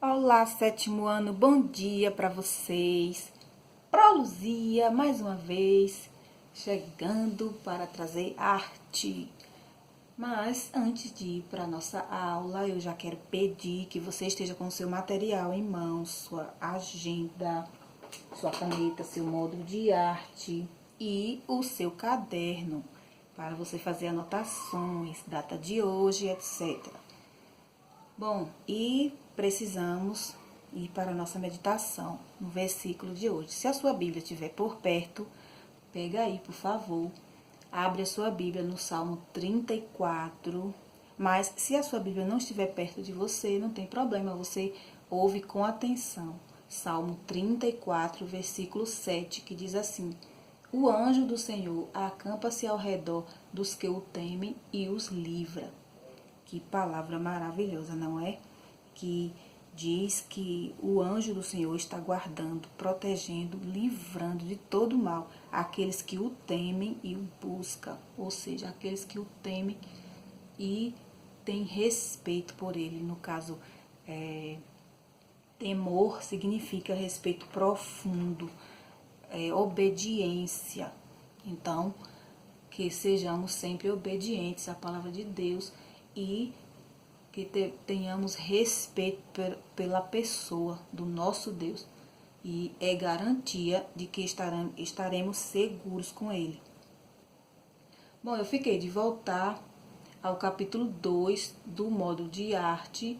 Olá, sétimo ano, bom dia para vocês. Proluzia, mais uma vez, chegando para trazer arte. Mas antes de ir para a nossa aula, eu já quero pedir que você esteja com o seu material em mãos, sua agenda, sua caneta, seu módulo de arte e o seu caderno, para você fazer anotações, data de hoje, etc. Bom, e precisamos ir para a nossa meditação no versículo de hoje. Se a sua Bíblia estiver por perto, pega aí, por favor. Abre a sua Bíblia no Salmo 34. Mas se a sua Bíblia não estiver perto de você, não tem problema, você ouve com atenção. Salmo 34, versículo 7, que diz assim: O anjo do Senhor acampa-se ao redor dos que o temem e os livra. Que palavra maravilhosa, não é? Que diz que o anjo do Senhor está guardando, protegendo, livrando de todo mal aqueles que o temem e o buscam, ou seja, aqueles que o temem e têm respeito por ele. No caso, temor significa respeito profundo, obediência. Então, que sejamos sempre obedientes à palavra de Deus e que tenhamos respeito pela pessoa do nosso Deus. E é garantia de que estaremos seguros com Ele. Bom, eu fiquei de voltar ao capítulo 2 do módulo de arte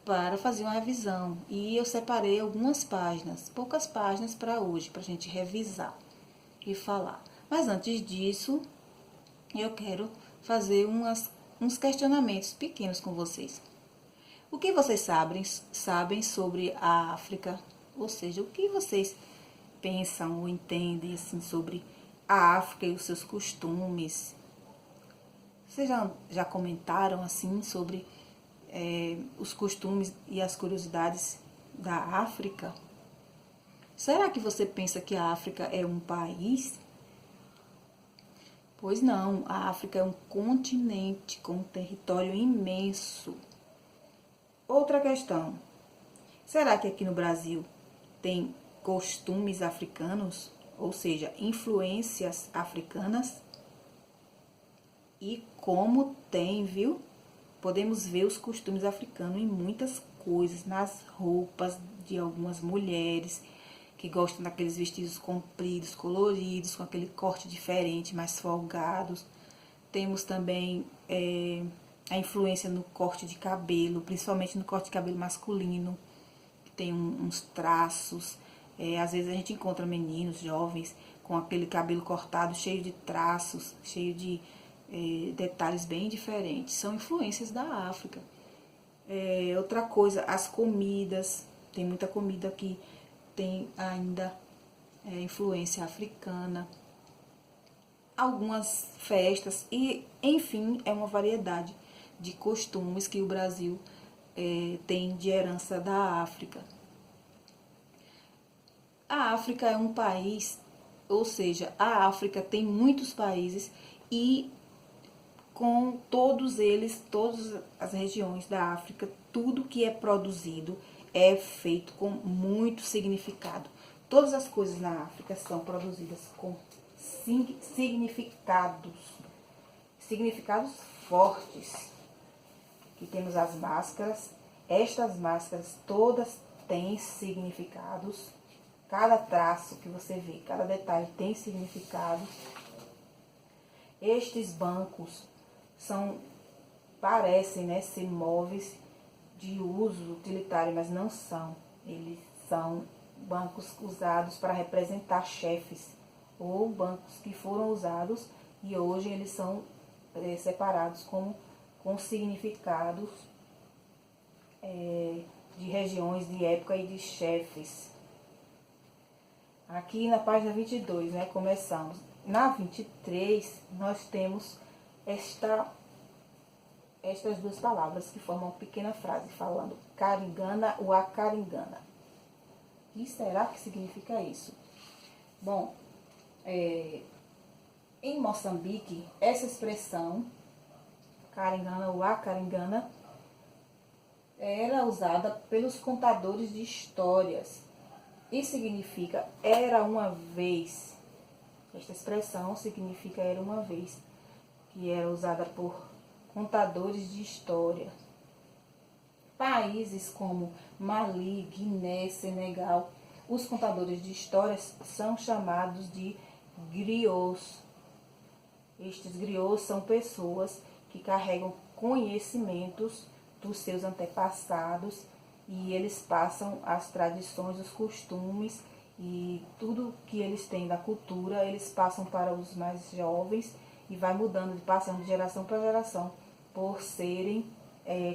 para fazer uma revisão. E eu separei algumas páginas, poucas páginas para hoje, para a gente revisar e falar. Mas antes disso, eu quero fazer uns questionamentos pequenos com vocês. O que vocês sabem sobre a África? Ou seja, o que vocês pensam ou entendem assim, sobre a África e os seus costumes? Vocês já comentaram assim sobre os costumes e as curiosidades da África? Será que você pensa que a África é um país? Pois não, a África é um continente com um território imenso. Outra questão, será que aqui no Brasil tem costumes africanos, ou seja, influências africanas? E como tem, viu? Podemos ver os costumes africanos em muitas coisas, nas roupas de algumas mulheres que gostam daqueles vestidos compridos, coloridos, com aquele corte diferente, mais folgados. Temos também a influência no corte de cabelo, principalmente no corte de cabelo masculino, que tem uns traços. Às vezes a gente encontra meninos jovens com aquele cabelo cortado, cheio de traços, cheio de detalhes bem diferentes. São influências da África. Outra coisa, as comidas. Tem muita comida que tem ainda influência africana. Algumas festas e, enfim, é uma variedade de costumes que o Brasil tem de herança da África. A África é um país, ou seja, a África tem muitos países e com todos eles, todas as regiões da África, tudo que é produzido é feito com muito significado. Todas as coisas na África são produzidas com significados, significados fortes. Aqui temos as máscaras. Estas máscaras todas têm significados. Cada traço que você vê, cada detalhe tem significado. Estes bancos parecem, né, ser móveis de uso utilitário, mas não são. Eles são bancos usados para representar chefes ou bancos que foram usados e hoje eles são separados com significados de regiões, de época e de chefes. Aqui na página 22, né, começamos. Na 23, nós temos estas duas palavras que formam uma pequena frase, falando caringana ou acaringana. O que será que significa isso? Bom, em Moçambique, essa expressão, caringana ou acaringana, era usada pelos contadores de histórias e significa era uma vez. Esta expressão significa era uma vez, que era usada por contadores de história. Países como Mali, Guiné, Senegal, os contadores de histórias são chamados de griots. Estes griots são pessoas que carregam conhecimentos dos seus antepassados e eles passam as tradições, os costumes e tudo que eles têm da cultura, eles passam para os mais jovens e vai mudando, passando de geração para geração, por serem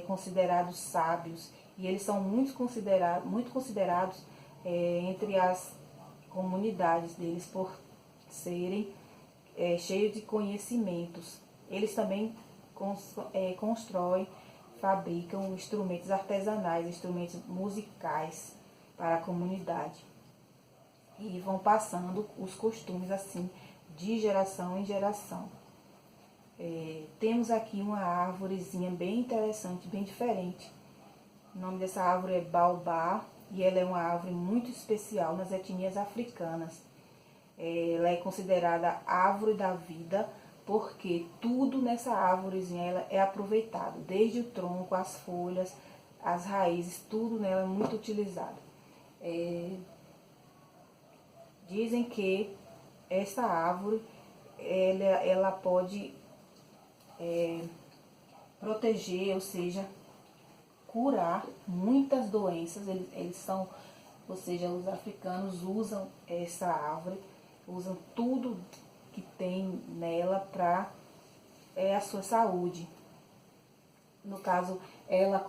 considerados sábios. E eles são muito considerados entre as comunidades deles por serem cheios de conhecimentos. Eles também constroem, fabricam instrumentos artesanais, instrumentos musicais para a comunidade. E vão passando os costumes assim, de geração em geração. Temos aqui uma árvorezinha bem interessante, bem diferente. O nome dessa árvore é baobá e ela é uma árvore muito especial nas etnias africanas. Ela é considerada árvore da vida porque tudo nessa árvorezinha ela é aproveitado, desde o tronco, as folhas, as raízes, tudo nela é muito utilizado. Dizem que essa árvore ela pode proteger, ou seja, curar muitas doenças. Ou seja, os africanos usam essa árvore, usam tudo que tem nela para a sua saúde. No caso, ela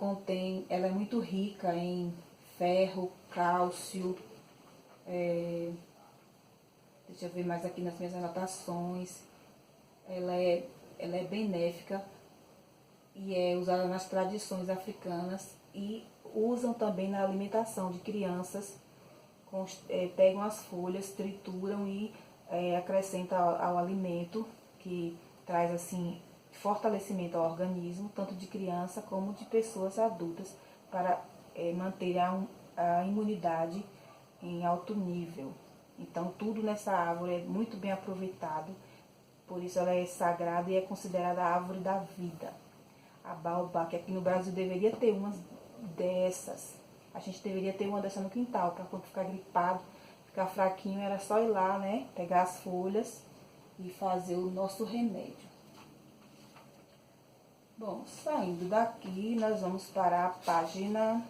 é muito rica em ferro, cálcio, deixa eu ver mais aqui nas minhas anotações. Ela é benéfica e é usada nas tradições africanas e usam também na alimentação de crianças. Pegam as folhas, trituram e acrescentam ao alimento, que traz assim fortalecimento ao organismo, tanto de criança como de pessoas adultas, para manter a imunidade em alto nível. Então tudo nessa árvore é muito bem aproveitado, por isso ela é sagrada e é considerada a árvore da vida. A baobá, que aqui no Brasil deveria ter umas dessas. A gente deveria ter uma dessa no quintal, para quando ficar gripado, ficar fraquinho, era só ir lá, né? Pegar as folhas e fazer o nosso remédio. Bom, saindo daqui, nós vamos para a página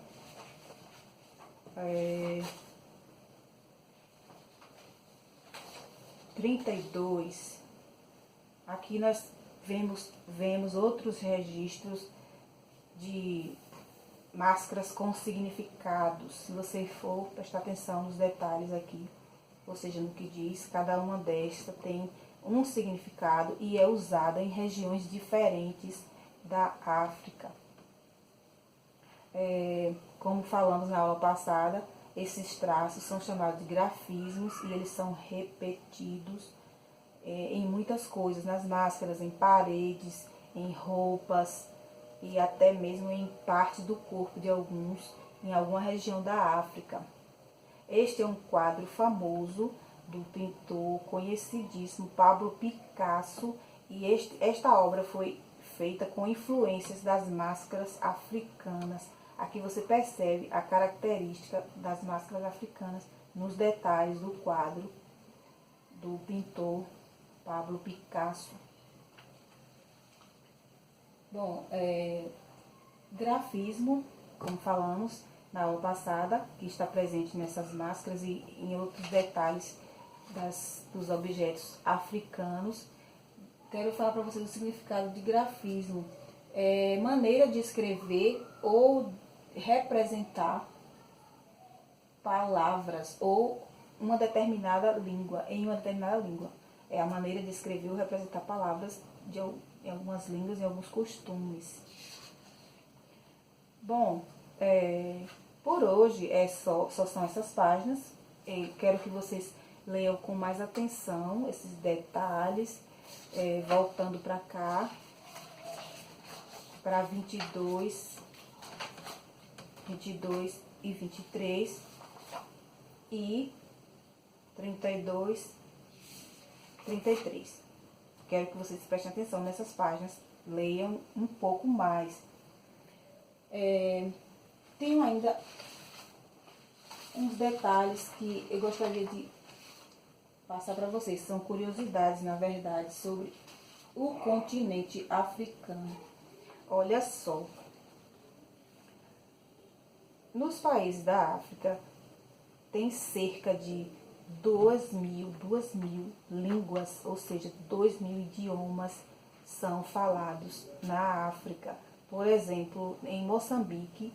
32. Aqui nós vemos outros registros de máscaras com significados. Se você for prestar atenção nos detalhes aqui, ou seja, no que diz, cada uma destas tem um significado e é usada em regiões diferentes da África. Como falamos na aula passada, esses traços são chamados de grafismos e eles são repetidos em muitas coisas, nas máscaras, em paredes, em roupas e até mesmo em parte do corpo de alguns, em alguma região da África. Este é um quadro famoso do pintor conhecidíssimo Pablo Picasso e esta obra foi feita com influências das máscaras africanas. Aqui você percebe a característica das máscaras africanas nos detalhes do quadro do pintor Pablo Picasso. Bom, grafismo, como falamos na aula passada, que está presente nessas máscaras e em outros detalhes dos objetos africanos. Quero falar para vocês o significado de grafismo. É maneira de escrever ou representar palavras ou uma determinada língua, em uma determinada língua. É a maneira de escrever ou representar palavras em algumas línguas e alguns costumes. Bom, por hoje só são essas páginas. Quero que vocês leiam com mais atenção esses detalhes. Voltando para cá, para 22, 22 e 23 e 32, 33. Quero que vocês prestem atenção nessas páginas, leiam um pouco mais. Tenho ainda uns detalhes que eu gostaria de passar para vocês. São curiosidades, na verdade, sobre o continente africano. Olha só. Nos países da África, tem cerca de 2.000 línguas, ou seja, 2.000 idiomas são falados na África. Por exemplo, em Moçambique,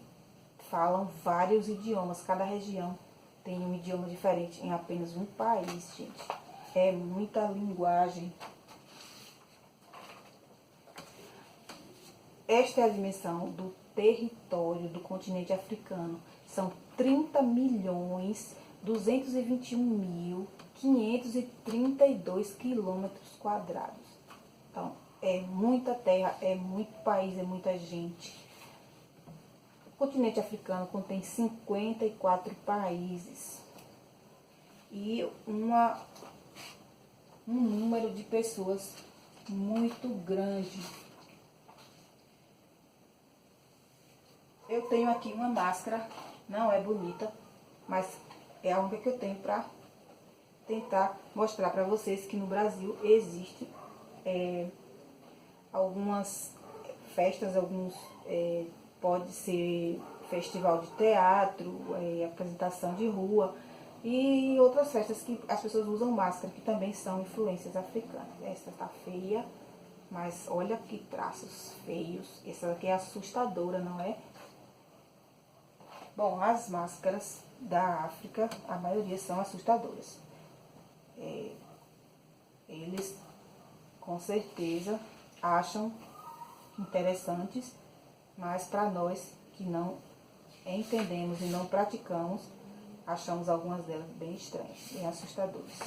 falam vários idiomas. Cada região tem um idioma diferente em apenas um país, gente. É muita linguagem. Esta é a dimensão do território do continente africano. São 30.221.532 quilômetros quadrados. Então, é muita terra, é muito país, é muita gente. O continente africano contém 54 países e um número de pessoas muito grande. Eu tenho aqui uma máscara, não é bonita, mas é a única que eu tenho para tentar mostrar para vocês que no Brasil existe algumas festas, pode ser festival de teatro, apresentação de rua e outras festas que as pessoas usam máscara, que também são influências africanas. Essa tá feia, mas olha que traços feios. Essa daqui é assustadora, não é? Bom, as máscaras da África, a maioria são assustadoras. Eles, com certeza, acham interessantes, mas para nós que não entendemos e não praticamos, achamos algumas delas bem estranhas, bem assustadoras.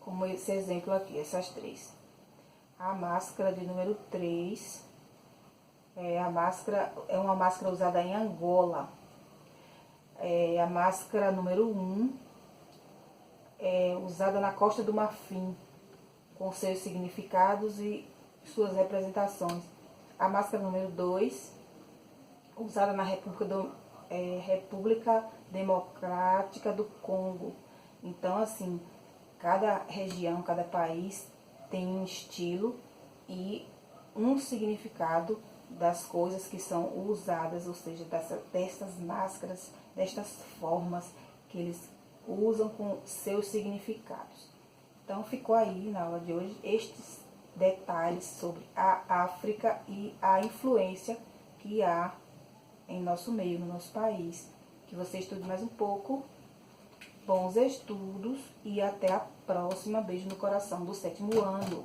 Como esse exemplo aqui, essas três. A máscara de número 3... a máscara é uma máscara usada em Angola. A máscara número 1 é usada na Costa do Marfim, com seus significados e suas representações. A máscara número 2, usada na República Democrática do Congo. Então, assim, cada região, cada país tem um estilo e um significado das coisas que são usadas, ou seja, dessas máscaras, destas formas que eles usam com seus significados. Então, ficou aí na aula de hoje estes detalhes sobre a África e a influência que há em nosso meio, no nosso país. Que você estude mais um pouco. Bons estudos e até a próxima. Beijo no coração do 7º ano.